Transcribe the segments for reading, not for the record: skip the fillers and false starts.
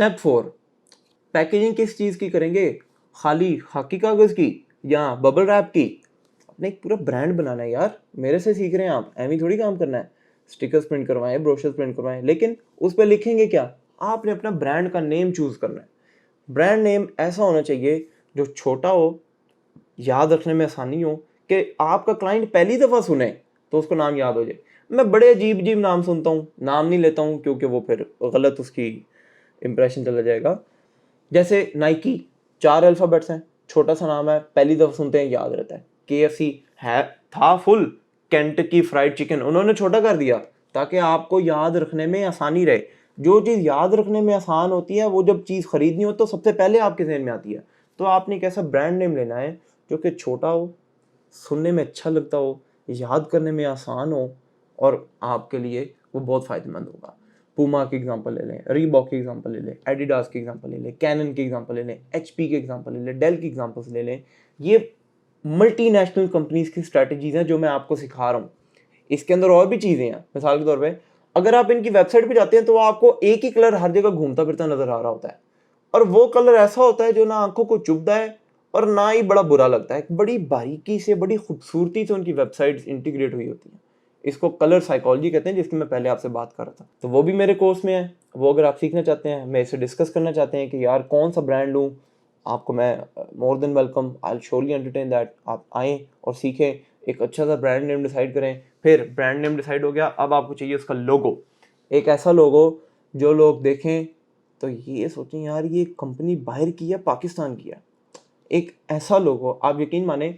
Step 4, packaging किस चीज़ की करेंगे? खाली खाकी कागज़ की या बबल रैप की? अपने एक पूरा ब्रांड बनाना है यार, मेरे से सीख रहे हैं आप, ऐਵੇਂ थोड़ी काम करना है। स्टिकर्स प्रिंट करवाएं, ब्रोशर्स प्रिंट करवाएं, लेकिन उस पर लिखेंगे क्या? आपने अपना ब्रांड का नेम चूज़ करना है। ब्रांड नेम ऐसा होना चाहिए जो छोटा हो, याद रखने में आसानी हो, कि आपका क्लाइंट पहली दफ़ा सुने तो उसको नाम याद हो जाए। मैं बड़े अजीब नाम सुनता हूँ, नाम नहीं लेता हूँ क्योंकि वो फिर गलत उसकी इंप्रेशन चला जाएगा। जैसे नाइकी, 4 अल्फ़ाबेट्स हैं, छोटा सा नाम है, पहली दफ़ा सुनते हैं याद रहता है। KFC है, था फुल, केंटकी फ्राइड चिकन, उन्होंने छोटा कर दिया ताकि आपको याद रखने में आसानी रहे। जो चीज़ याद रखने में आसान होती है वो जब चीज़ खरीदनी हो तो सबसे पहले आपके जहन में आती है। तो आपने एक ऐसा ब्रांड नेम लेना है जो कि छोटा हो, सुनने में अच्छा लगता हो, याद करने में आसान हो और आपके लिए वो बहुत फ़ायदेमंद होगा। पूमा की एग्जांपल ले लें, रीबॉक की एग्जांपल ले लें, एडिडास की एग्जांपल ले लें, कैनन की एग्जांपल ले लें, HP की एग्जांपल ले लें, डेल की एग्जांपल्स ले लें। ये मल्टीनेशनल कंपनीज़ की स्ट्रैटेजीज़ हैं जो मैं आपको सिखा रहा हूँ। इसके अंदर और भी चीज़ें हैं। मिसाल के तौर पे अगर आप इनकी वेबसाइट पे जाते हैं तो आपको एक ही कलर हर जगह घूमता फिरता नज़र आ रहा होता है, और वो कलर ऐसा होता है जो ना आंखों को चुभता है और ना ही बड़ा बुरा लगता है। बड़ी बारीकी से, बड़ी खूबसूरती से उनकी वेबसाइट्स इंटीग्रेट हुई होती हैं। इसको कलर साइकोलॉजी कहते हैं, जिसकी मैं पहले आपसे बात कर रहा था। तो वो भी मेरे कोर्स में है। वो अगर आप सीखना चाहते हैं, मैं इसे डिस्कस करना चाहते हैं कि यार कौन सा ब्रांड लूँ, आपको मैं more than welcome, I will surely entertain that. आप आएँ और सीखें, एक अच्छा सा ब्रांड नेम डिसाइड करें। फिर ब्रांड नेम डिसाइड हो गया, अब आपको चाहिए उसका लोगो। एक ऐसा लोगो जो लोग देखें तो ये सोचें यार ये कंपनी बाहर की है, पाकिस्तान की है। एक ऐसा लोगो, आप यकीन माने,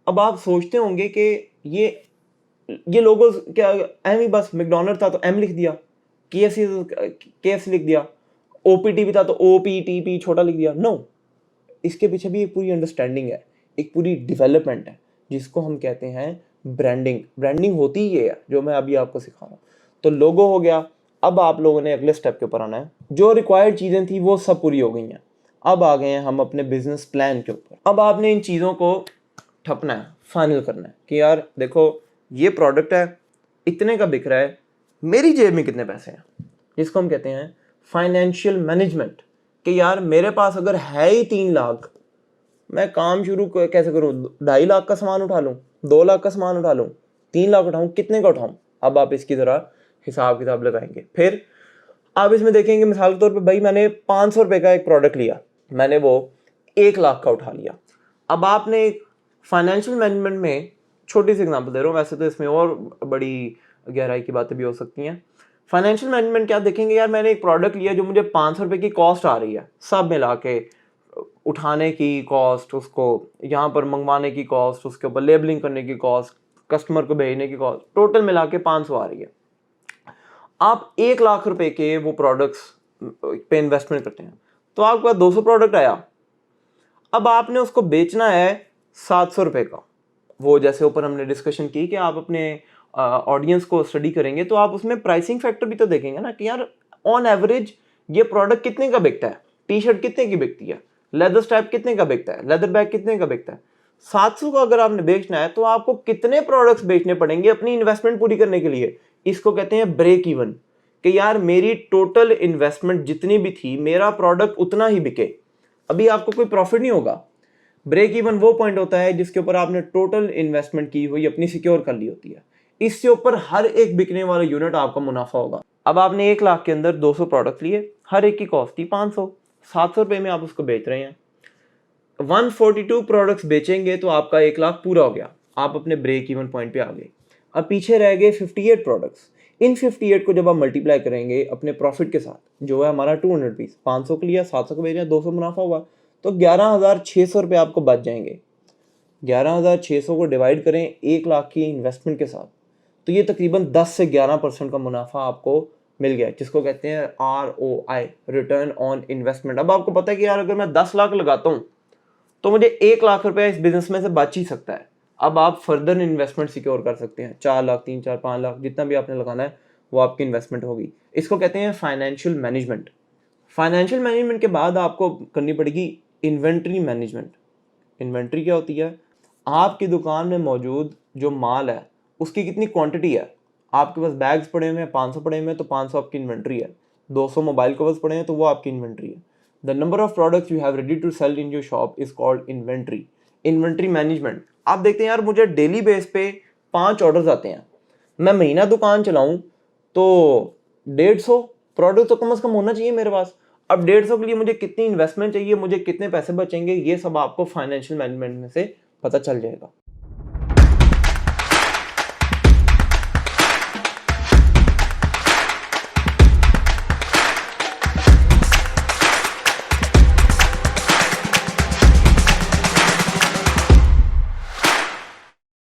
अब आप सोचते होंगे कि ये लोगो क्या एम ही, बस मैकडोनल्ड था तो एम लिख दिया, KFC लिख दिया, OPT भी था तो OPTP छोटा लिख दिया। नो, इसके पीछे भी एक पूरी अंडरस्टैंडिंग है, एक पूरी डेवलपमेंट है, जिसको हम कहते हैं ब्रांडिंग। ब्रांडिंग होती ही ये है जो मैं अभी आपको सिखा रहा हूँ। तो लोगो हो गया। अब आप लोगों ने अगले स्टेप के ऊपर आना है। जो रिक्वायर्ड चीज़ें थी वो सब पूरी हो गई हैं। अब आ गए हैं हम अपने बिजनेस प्लान के ऊपर। अब आपने इन चीज़ों को ठपना है, फाइनल करना है कि यार देखो ये प्रोडक्ट है, इतने का बिक रहा है, मेरी जेब में कितने पैसे हैं, जिसको हम कहते हैं फाइनेंशियल मैनेजमेंट। कि यार मेरे पास अगर है ही 3 लाख, मैं काम शुरू कैसे करूँ? 2.5 लाख का सामान उठा लूँ, 2 लाख का सामान उठा लूँ, 3 लाख उठाऊँ, कितने का उठाऊँ? अब आप इसकी ज़रा हिसाब किताब लगाएंगे। फिर आप इसमें देखेंगे, मिसाल के तौर पे भाई मैंने 500 रुपये का एक प्रोडक्ट लिया, मैंने वो 1 लाख का उठा लिया। अब आपने फाइनेंशियल मैनेजमेंट में, छोटी सी एग्जांपल दे रहा हूँ, वैसे तो इसमें और बड़ी गहराई की बातें भी हो सकती हैं। फाइनेंशियल मैनेजमेंट क्या देखेंगे, यार मैंने एक प्रोडक्ट लिया जो मुझे 500 रुपये की कॉस्ट आ रही है, सब मिला के, उठाने की कॉस्ट, उसको यहाँ पर मंगवाने की कॉस्ट, उसके ऊपर लेबलिंग करने की कॉस्ट, कस्टमर को भेजने की कॉस्ट, टोटल मिला के 500 आ रही है। आप 1 लाख रुपए के वो प्रोडक्ट्स पे इन्वेस्टमेंट करते हैं तो आपके पास 200 प्रोडक्ट आया। अब आपने उसको बेचना है 700 रुपये का। वो जैसे ऊपर हमने डिस्कशन की कि आप अपने ऑडियंस को स्टडी करेंगे तो आप उसमें प्राइसिंग फैक्टर भी तो देखेंगे ना कि यार ऑन एवरेज ये प्रोडक्ट कितने का बिकता है, टी-शर्ट कितने की बिकती है, लेदर स्ट्रैप कितने का बिकता है, लेदर बैग कितने का बिकता है। 700 का अगर आपने बेचना है तो आपको कितने प्रोडक्ट्स बेचने पड़ेंगे अपनी इन्वेस्टमेंट पूरी करने के लिए। इसको कहते हैं ब्रेक इवन, कि यार मेरी टोटल इन्वेस्टमेंट जितनी भी थी, मेरा प्रोडक्ट उतना ही बिके, अभी आपको कोई प्रॉफिट नहीं होगा। ब्रेक इवन वो पॉइंट होता है जिसके ऊपर आपने टोटल इन्वेस्टमेंट की हुई अपनी सिक्योर कर ली होती है। इससे ऊपर हर एक बिकने वाला यूनिट आपका मुनाफा होगा। अब आपने 1 लाख के अंदर 200 प्रोडक्ट लिए, हर एक की कॉस्ट थी 500, 700 रुपये में आप उसको बेच रहे हैं। 142 प्रोडक्ट्स बेचेंगे तो आपका 1 लाख पूरा हो गया, आप अपने ब्रेक इवन पॉइंट पे आ गए। अब पीछे रह गए 58 प्रोडक्ट्स। इन 58 को जब आप मल्टीप्लाई करेंगे अपने प्रॉफिट के साथ, जो है हमारा 200 रुपीज़, 500 को लिया, 700 को बेचा, 200 मुनाफा हुआ, तो 11,600 रुपये आपको बच जाएंगे। 11,600 को डिवाइड करें 1 लाख की इन्वेस्टमेंट के साथ, तो ये तकरीबन 10 से 11% का मुनाफा आपको मिल गया, जिसको कहते हैं ROI, रिटर्न ऑन इन्वेस्टमेंट। अब आपको पता है कि यार अगर मैं 10 लाख लगाता हूँ तो मुझे 1 लाख रुपया इस बिजनेस में से बच ही सकता है। अब आप फर्दर इन्वेस्टमेंट सिक्योर कर सकते हैं, 4 लाख, 3, 4, 5 लाख, जितना भी आपने लगाना है वो आपकी इन्वेस्टमेंट होगी। इसको कहते हैं फाइनेंशियल मैनेजमेंट। फाइनेंशियल मैनेजमेंट के बाद आपको करनी पड़ेगी इन्वेंट्री मैनेजमेंट। इन्वेंट्री क्या होती है? आपकी दुकान में मौजूद जो माल है उसकी कितनी क्वांटिटी है। आपके पास बैग्स पड़े हुए हैं 500 पड़े हुए हैं तो 500 आपकी इन्वेंट्री है। 200 मोबाइल कवर्स पड़े हैं तो वो आपकी इन्वेंट्री है। The number of products you have ready to sell in your shop is called inventory. Inventory management, आप देखते हैं यार मुझे डेली बेस पे 5 ऑर्डर्स आते हैं, मैं महीना दुकान चलाऊं तो 150 प्रोडक्ट तो कम से कम होना चाहिए मेरे पास। अब 150 के लिए मुझे कितनी इन्वेस्टमेंट चाहिए, मुझे कितने पैसे बचेंगे, ये सब आपको फाइनेंशियल मैनेजमेंट में से पता चल जाएगा।